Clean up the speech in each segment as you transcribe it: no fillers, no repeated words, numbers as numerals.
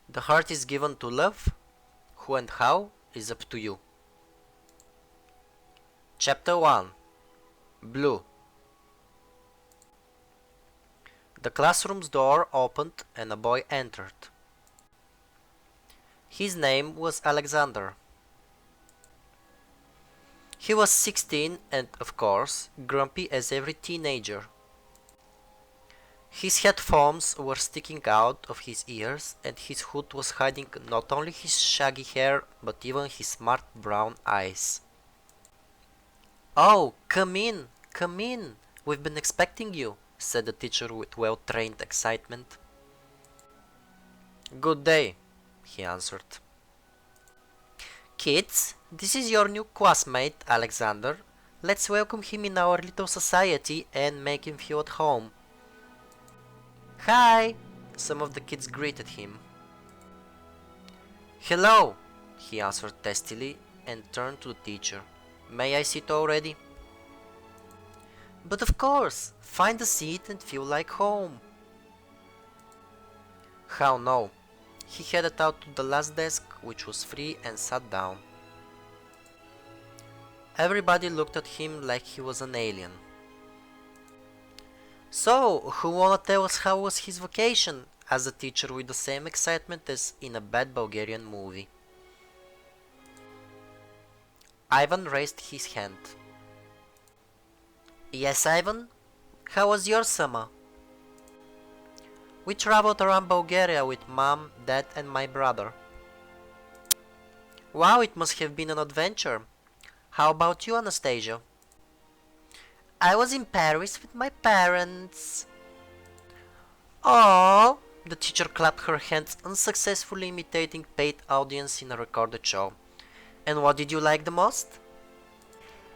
The heart is given to love. Who and how is up to you. Chapter 1. Blue. The classroom's door opened and a boy entered. His name was Alexander. He was 16 and, of course, grumpy as every teenager. His headphones were sticking out of his ears and his hood was hiding not only his shaggy hair but even his smart brown eyes. "Oh, come in, come in. We've been expecting you," said the teacher with well-trained excitement. "Good day," he answered. "Kids, this is your new classmate, Alexander. Let's welcome him in our little society and make him feel at home." "Hi!" some of the kids greeted him. "Hello," he answered testily and turned to the teacher. "May I sit already?" "But of course! Find a seat and feel like home." How no? He headed out to the last desk, which was free, and sat down. Everybody looked at him like he was an alien. "So, who wanna tell us how was his vacation?" asked the teacher with the same excitement as in a bad Bulgarian movie. Ivan raised his hand. "Yes, Ivan? How was your summer?" "We traveled around Bulgaria with Mom, Dad and my brother." "Wow, it must have been an adventure. How about you, Anastasia?" "I was in Paris with my parents." "Oh!" The teacher clapped her hands, unsuccessfully imitating paid audience in a recorded show. "And what did you like the most?"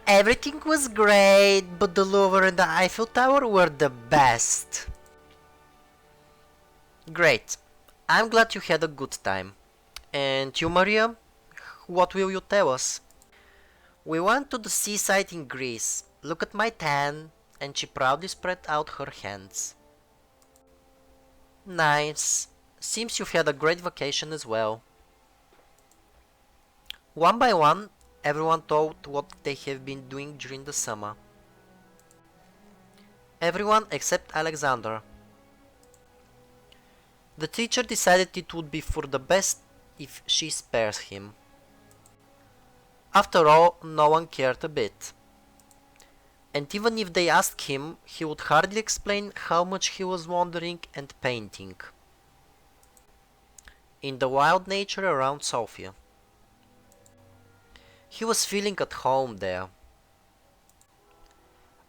"Everything was great, but the Louvre and the Eiffel Tower were the best." "Great. I'm glad you had a good time. And you, Maria? What will you tell us?" "We went to the seaside in Greece. Look at my tan." And she proudly spread out her hands. "Nice. Seems you've had a great vacation as well." One by one, everyone told what they have been doing during the summer. Everyone except Alexander. The teacher decided it would be for the best if she spares him. After all, no one cared a bit. And even if they asked him, he would hardly explain how much he was wandering and painting in the wild nature around Sofia. He was feeling at home there.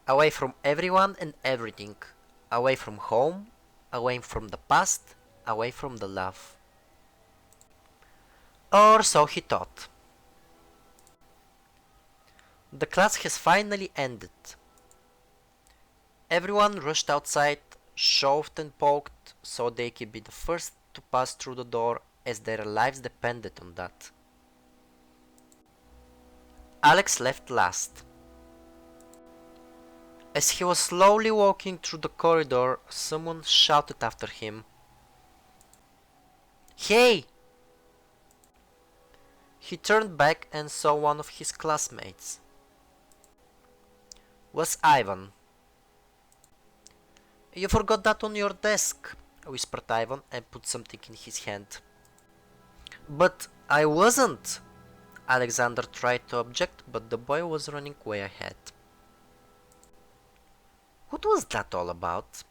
Away from everyone and everything. Away from home, away from the past, away from the love. Or so he thought. The class has finally ended. Everyone rushed outside, shoved and poked, so they could be the first to pass through the door as their lives depended on that. Alex left last. As he was slowly walking through the corridor, someone shouted after him, "Hey!" He turned back and saw one of his classmates. Was Ivan. "You forgot that on your desk," whispered Ivan and put something in his hand. "But I wasn't." Alexander tried to object, but the boy was running way ahead. What was that all about?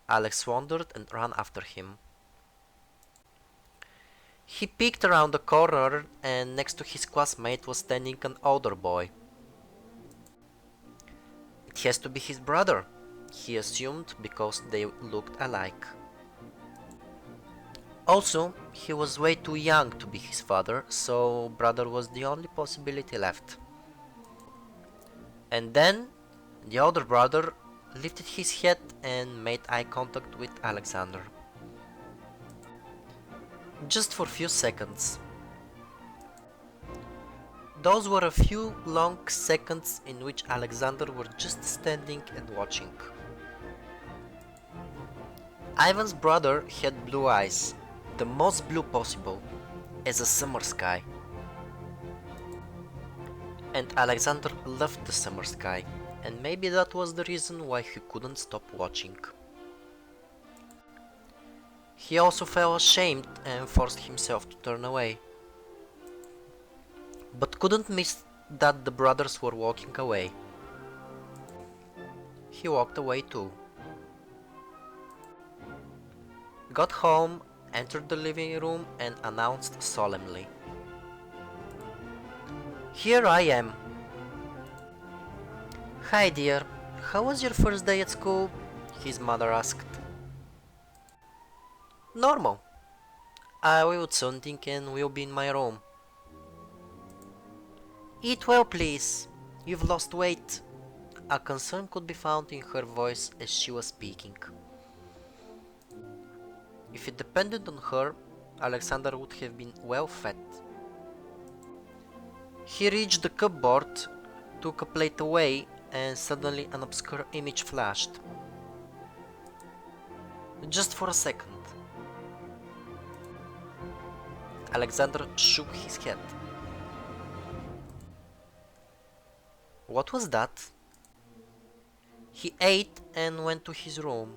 Alex wondered and ran after him. He peeked around the corner and next to his classmate was standing an older boy. It has to be his brother, he assumed, because they looked alike. Also, he was way too young to be his father, so brother was the only possibility left. And then, the older brother lifted his head and made eye contact with Alexander. Just for a few seconds. Those were a few long seconds in which Alexander was just standing and watching. Ivan's brother had blue eyes, the most blue possible, as a summer sky. And Alexander loved the summer sky, and maybe that was the reason why he couldn't stop watching. He also felt ashamed and forced himself to turn away, but couldn't miss that the brothers were walking away. He walked away too. Got home, entered the living room and announced solemnly, "Here I am." "Hi dear, how was your first day at school?" his mother asked. "Normal. I will something and will be in my room." "Eat well please, you've lost weight." A concern could be found in her voice as she was speaking. If it depended on her, Alexander would have been well fed. He reached the cupboard, took a plate away, and suddenly an obscure image flashed. Just for a second. Alexander shook his head. What was that? He ate and went to his room.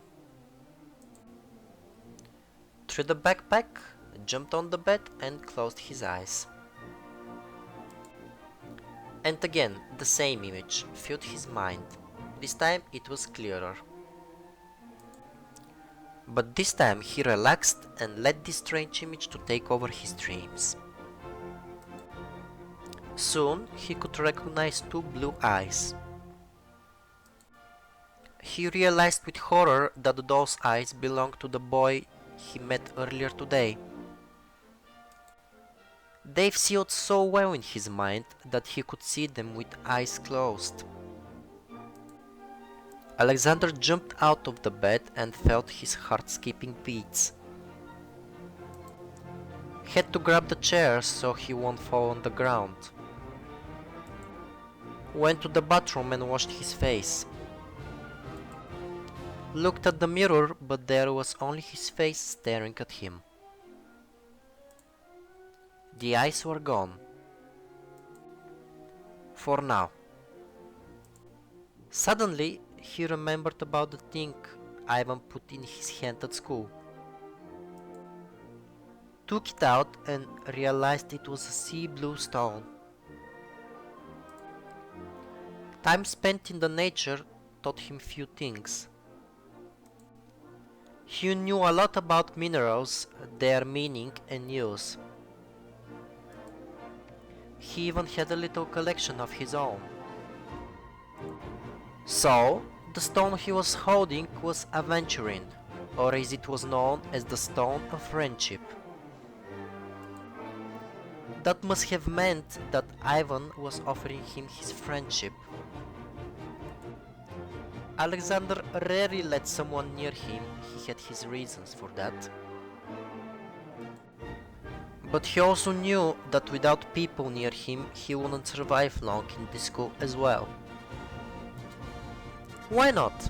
Threw the backpack, jumped on the bed and closed his eyes. And again the same image filled his mind. This time it was clearer. But this time he relaxed and let this strange image to take over his dreams. Soon he could recognize two blue eyes. He realized with horror that those eyes belonged to the boy he met earlier today. They sealed so well in his mind that he could see them with eyes closed. Alexander jumped out of the bed and felt his heart skipping beats. Had to grab the chair so he won't fall on the ground. Went to the bathroom and washed his face. Looked at the mirror, but there was only his face staring at him. The eyes were gone. For now. Suddenly, he remembered about the thing Ivan put in his hand at school. Took it out and realized it was a sea blue stone. Time spent in the nature taught him few things. He knew a lot about minerals, their meaning and use. He even had a little collection of his own. So, the stone he was holding was aventurine, or as it was known as the Stone of Friendship. That must have meant that Ivan was offering him his friendship. Alexander rarely let someone near him, he had his reasons for that. But he also knew that without people near him, he wouldn't survive long in this school as well. Why not?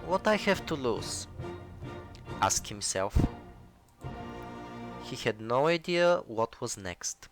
What I have to lose? Asked himself. He had no idea what was next.